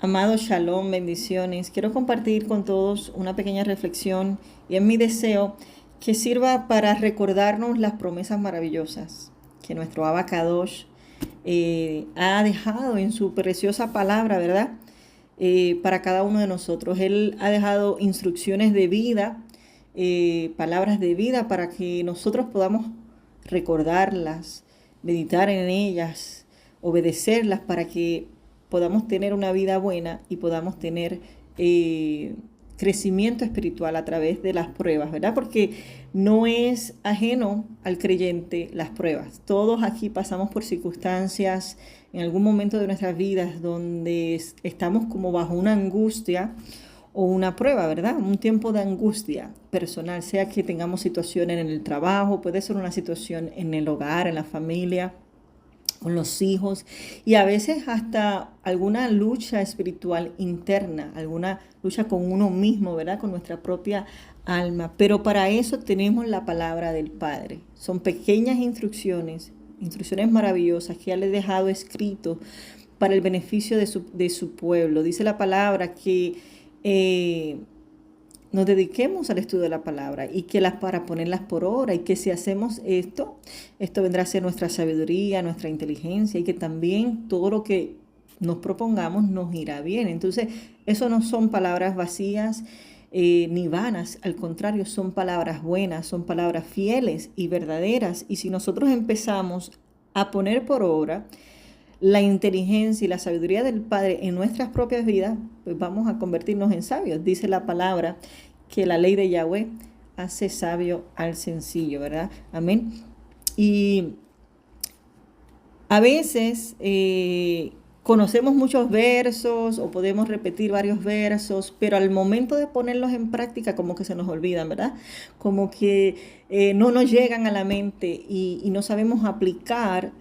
Amado Shalom, bendiciones. Quiero compartir con todos una pequeña reflexión y es mi deseo que sirva para recordarnos las promesas maravillosas que nuestro Abacadosh ha dejado en su preciosa palabra, ¿verdad? Para cada uno de nosotros. Él ha dejado instrucciones de vida, palabras de vida para que nosotros podamos recordarlas, meditar en ellas, obedecerlas para que podamos tener una vida buena y podamos tener crecimiento espiritual a través de las pruebas, ¿verdad? Porque no es ajeno al creyente las pruebas. Todos aquí pasamos por circunstancias en algún momento de nuestras vidas donde estamos como bajo una angustia o una prueba, ¿verdad? Un tiempo de angustia personal, sea que tengamos situaciones en el trabajo, puede ser una situación en el hogar, en la familia, con los hijos y a veces hasta alguna lucha espiritual interna, alguna lucha con uno mismo, ¿verdad? Con nuestra propia alma. Pero para eso tenemos la palabra del Padre. Son pequeñas instrucciones, instrucciones maravillosas que ya le he dejado escrito para el beneficio de su pueblo. Dice la palabra que nos dediquemos al estudio de la palabra y que para ponerlas por obra y que si hacemos esto vendrá a ser nuestra sabiduría, nuestra inteligencia y que también todo lo que nos propongamos nos irá bien. Entonces, eso no son palabras vacías ni vanas, al contrario, son palabras buenas, son palabras fieles y verdaderas. Y si nosotros empezamos a poner por obra la inteligencia y la sabiduría del Padre en nuestras propias vidas, pues vamos a convertirnos en sabios. Dice la palabra que la ley de Yahweh hace sabio al sencillo, ¿verdad? Amén. Y a veces conocemos muchos versos o podemos repetir varios versos, pero al momento de ponerlos en práctica como que se nos olvidan, ¿verdad? Como que no nos llegan a la mente y no sabemos aplicar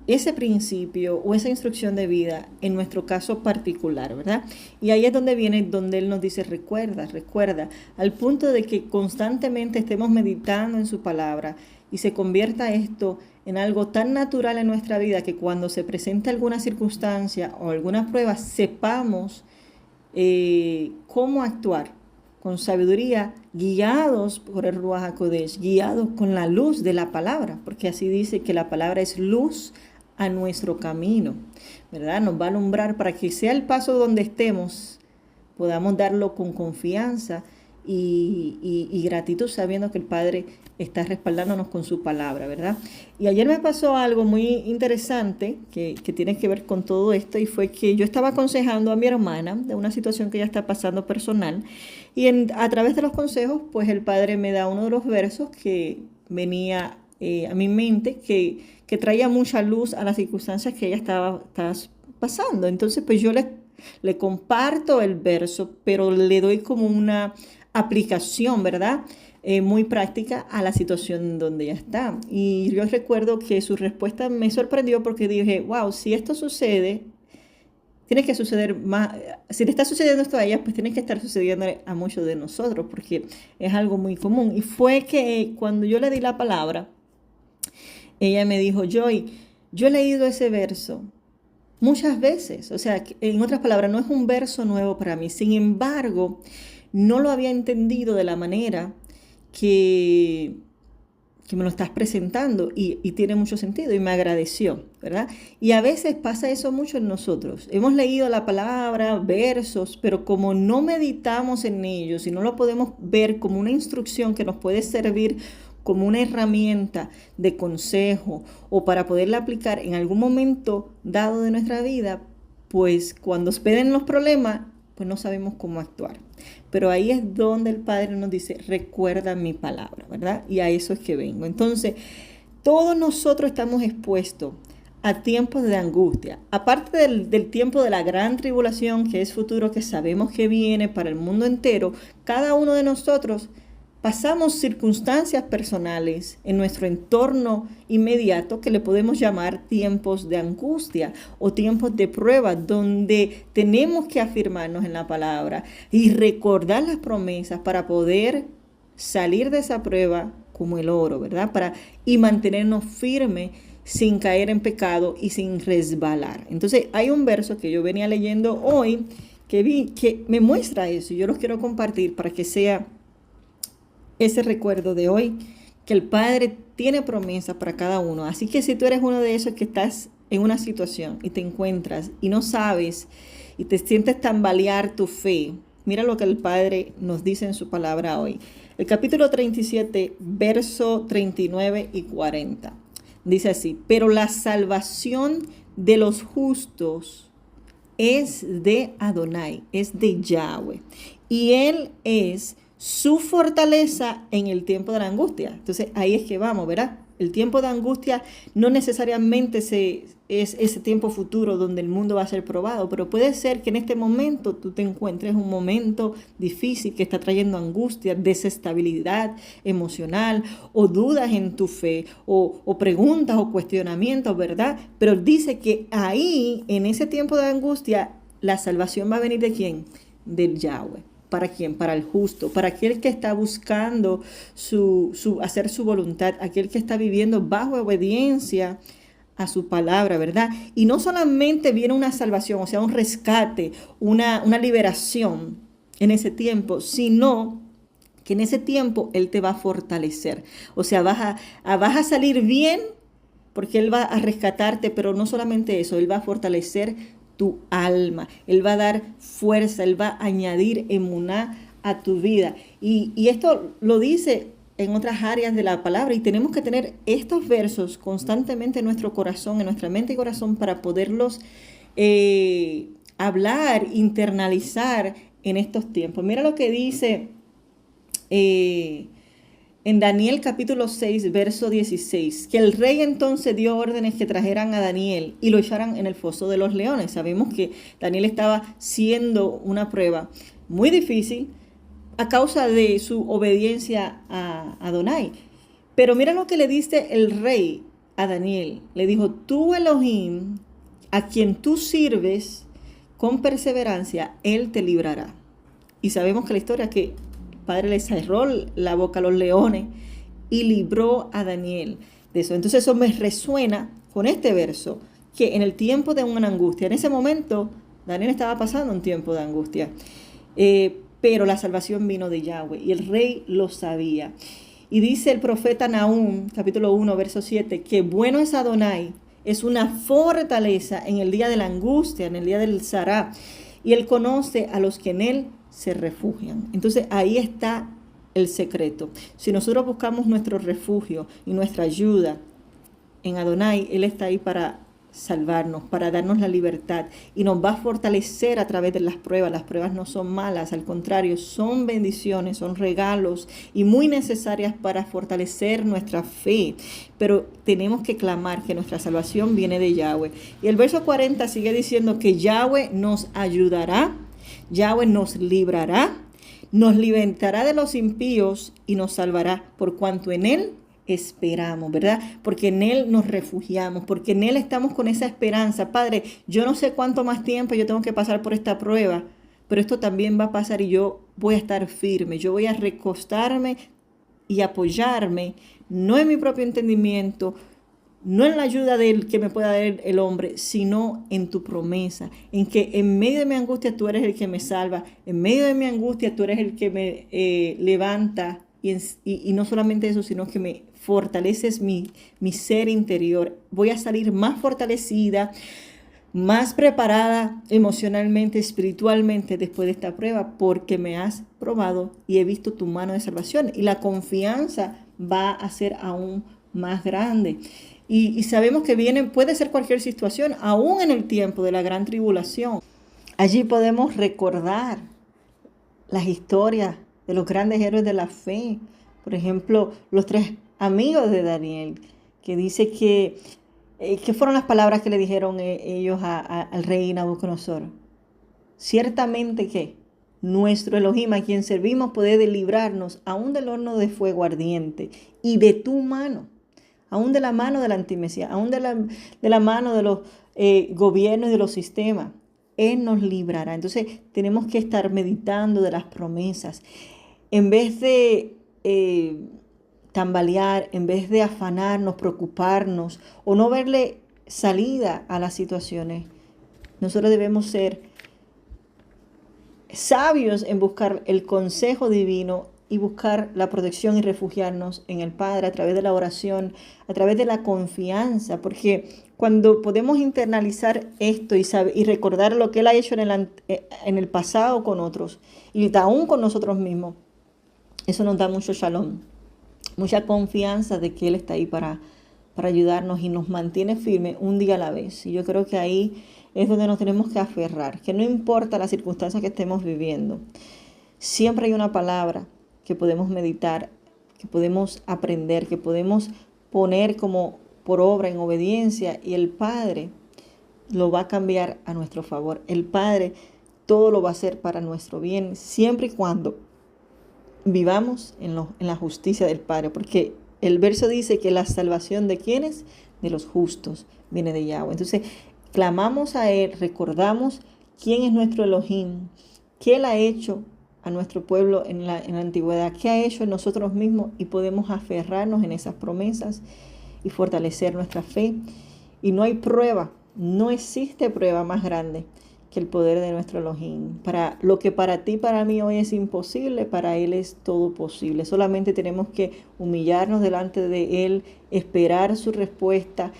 ese principio o esa instrucción de vida en nuestro caso particular, ¿verdad? Y ahí es donde Él nos dice, recuerda, al punto de que constantemente estemos meditando en su palabra y se convierta esto en algo tan natural en nuestra vida que cuando se presente alguna circunstancia o alguna prueba, sepamos cómo actuar con sabiduría, guiados por el Ruach HaKodesh, guiados con la luz de la palabra, porque así dice que la palabra es luz a nuestro camino, ¿verdad? Nos va a alumbrar para que sea el paso donde estemos, podamos darlo con confianza y gratitud, sabiendo que el Padre está respaldándonos con su palabra, ¿verdad? Y ayer me pasó algo muy interesante que tiene que ver con todo esto, y fue que yo estaba aconsejando a mi hermana de una situación que ella está pasando personal, y a través de los consejos, pues el Padre me da uno de los versos que venía a mi mente, que traía mucha luz a las circunstancias que ella estaba pasando. Entonces, pues yo le comparto el verso, pero le doy como una aplicación, ¿verdad? Muy práctica a la situación donde ella está. Y yo recuerdo que su respuesta me sorprendió porque dije, wow, si esto sucede, tiene que suceder más. Si le está sucediendo esto a ella, pues tiene que estar sucediendo a muchos de nosotros, porque es algo muy común. Y fue que cuando yo le di la palabra, ella me dijo, Joy, yo he leído ese verso muchas veces. O sea, en otras palabras, no es un verso nuevo para mí. Sin embargo, no lo había entendido de la manera que me lo estás presentando y tiene mucho sentido y me agradeció, ¿verdad? Y a veces pasa eso mucho en nosotros. Hemos leído la palabra, versos, pero como no meditamos en ellos y no lo podemos ver como una instrucción que nos puede servir como una herramienta de consejo o para poderla aplicar en algún momento dado de nuestra vida, pues cuando esperen los problemas, pues no sabemos cómo actuar. Pero ahí es donde el Padre nos dice, recuerda mi palabra, ¿verdad? Y a eso es que vengo. Entonces, todos nosotros estamos expuestos a tiempos de angustia. Aparte del tiempo de la gran tribulación que es futuro, que sabemos que viene para el mundo entero, cada uno de nosotros pasamos circunstancias personales en nuestro entorno inmediato que le podemos llamar tiempos de angustia o tiempos de prueba, donde tenemos que afirmarnos en la palabra y recordar las promesas para poder salir de esa prueba como el oro, ¿verdad? Y mantenernos firmes sin caer en pecado y sin resbalar. Entonces hay un verso que yo venía leyendo hoy que vi que me muestra eso y yo los quiero compartir para que sea ese recuerdo de hoy, que el Padre tiene promesas para cada uno. Así que si tú eres uno de esos que estás en una situación y te encuentras y no sabes y te sientes tambalear tu fe, mira lo que el Padre nos dice en su palabra hoy. El capítulo 37, verso 39 y 40. Dice así: pero la salvación de los justos es de Adonai, es de Yahweh, y Él es su fortaleza en el tiempo de la angustia. Entonces ahí es que vamos, ¿verdad? El tiempo de angustia no necesariamente es ese tiempo futuro donde el mundo va a ser probado, pero puede ser que en este momento tú te encuentres en un momento difícil que está trayendo angustia, desestabilidad emocional o dudas en tu fe o preguntas o cuestionamientos, ¿verdad? Pero dice que ahí, en ese tiempo de angustia, la salvación va a venir ¿de quién? Del Yahweh. ¿Para quién? Para el justo, para aquel que está buscando hacer su voluntad, aquel que está viviendo bajo obediencia a su palabra, ¿verdad? Y no solamente viene una salvación, o sea, un rescate, una liberación en ese tiempo, sino que en ese tiempo Él te va a fortalecer. O sea, vas a salir bien porque Él va a rescatarte, pero no solamente eso, Él va a fortalecer tu alma, Él va a dar fuerza, Él va a añadir emuná a tu vida. Y esto lo dice en otras áreas de la palabra y tenemos que tener estos versos constantemente en nuestro corazón, en nuestra mente y corazón para poderlos hablar, internalizar en estos tiempos. Mira lo que dice en Daniel capítulo 6, verso 16, que el rey entonces dio órdenes que trajeran a Daniel y lo echaran en el foso de los leones. Sabemos que Daniel estaba siendo una prueba muy difícil a causa de su obediencia a Adonai. Pero mira lo que le dice el rey a Daniel. Le dijo: tú, Elohim, a quien tú sirves con perseverancia, Él te librará. Y sabemos que la historia que Padre le cerró la boca a los leones y libró a Daniel de eso. Entonces eso me resuena con este verso, que en el tiempo de una angustia, en ese momento Daniel estaba pasando un tiempo de angustia, pero la salvación vino de Yahweh y el rey lo sabía. Y dice el profeta Nahum, capítulo 1, verso 7, que bueno es Adonai, es una fortaleza en el día de la angustia, en el día del zará, y Él conoce a los que en Él se refugian. Entonces ahí está el secreto. Si nosotros buscamos nuestro refugio y nuestra ayuda en Adonai, Él está ahí para salvarnos, para darnos la libertad y nos va a fortalecer a través de las pruebas. Las pruebas no son malas, al contrario, son bendiciones, son regalos y muy necesarias para fortalecer nuestra fe. Pero tenemos que clamar que nuestra salvación viene de Yahweh. Y el verso 40 sigue diciendo que Yahweh nos ayudará, Yahweh nos librará, nos libertará de los impíos y nos salvará por cuanto en Él esperamos, ¿verdad? Porque en Él nos refugiamos, porque en Él estamos con esa esperanza. Padre, yo no sé cuánto más tiempo yo tengo que pasar por esta prueba, pero esto también va a pasar y yo voy a estar firme, yo voy a recostarme y apoyarme, no en mi propio entendimiento, no en la ayuda del que me pueda dar el hombre, sino en tu promesa, en que en medio de mi angustia tú eres el que me salva, en medio de mi angustia tú eres el que me levanta y no solamente eso, sino que me fortaleces mi ser interior. Voy a salir más fortalecida, más preparada emocionalmente, espiritualmente después de esta prueba, porque me has probado y he visto tu mano de salvación y la confianza va a ser aún más grande. Y sabemos que puede ser cualquier situación, aún en el tiempo de la gran tribulación. Allí podemos recordar las historias de los grandes héroes de la fe. Por ejemplo, los 3 amigos de Daniel, que dice que ¿qué fueron las palabras que le dijeron ellos al rey Nabucodonosor? Ciertamente que nuestro Elohim, a quien servimos, puede librarnos aún del horno de fuego ardiente y de tu mano, aún de la mano de la antimesía, aún de la mano de los gobiernos y de los sistemas. Él nos librará. Entonces tenemos que estar meditando de las promesas. En vez de tambalear, en vez de afanarnos, preocuparnos o no verle salida a las situaciones, nosotros debemos ser sabios en buscar el consejo divino y buscar la protección y refugiarnos en el Padre a través de la oración, a través de la confianza, porque cuando podemos internalizar esto y recordar lo que Él ha hecho en el pasado con otros y aún con nosotros mismos, eso nos da mucho shalom, mucha confianza de que Él está ahí para ayudarnos y nos mantiene firmes un día a la vez. Y yo creo que ahí es donde nos tenemos que aferrar, que no importa las circunstancias que estemos viviendo, siempre hay una palabra que podemos meditar, que podemos aprender, que podemos poner como por obra en obediencia, y el Padre lo va a cambiar a nuestro favor. El Padre todo lo va a hacer para nuestro bien, siempre y cuando vivamos en la justicia del Padre, porque el verso dice que la salvación de ¿quiénes? De los justos, viene de Yahweh. Entonces, clamamos a Él, recordamos quién es nuestro Elohim, qué Él ha hecho a nuestro pueblo en la antigüedad, qué ha hecho en nosotros mismos, y podemos aferrarnos en esas promesas y fortalecer nuestra fe. Y no hay prueba, no existe prueba más grande que el poder de nuestro Elohim. Para lo que para ti, para mí hoy es imposible, para Él es todo posible. Solamente tenemos que humillarnos delante de Él, esperar su respuesta,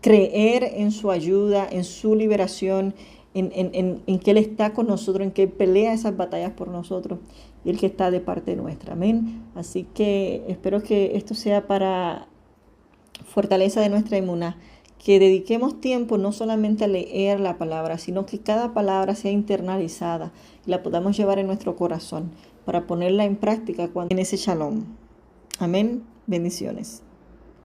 creer en su ayuda, en su liberación, en que Él está con nosotros, en que Él pelea esas batallas por nosotros y el que está de parte nuestra. Amén. Así que espero que esto sea para fortaleza de nuestra emuná, que dediquemos tiempo no solamente a leer la palabra, sino que cada palabra sea internalizada y la podamos llevar en nuestro corazón para ponerla en práctica en ese shalom. Amén. Bendiciones.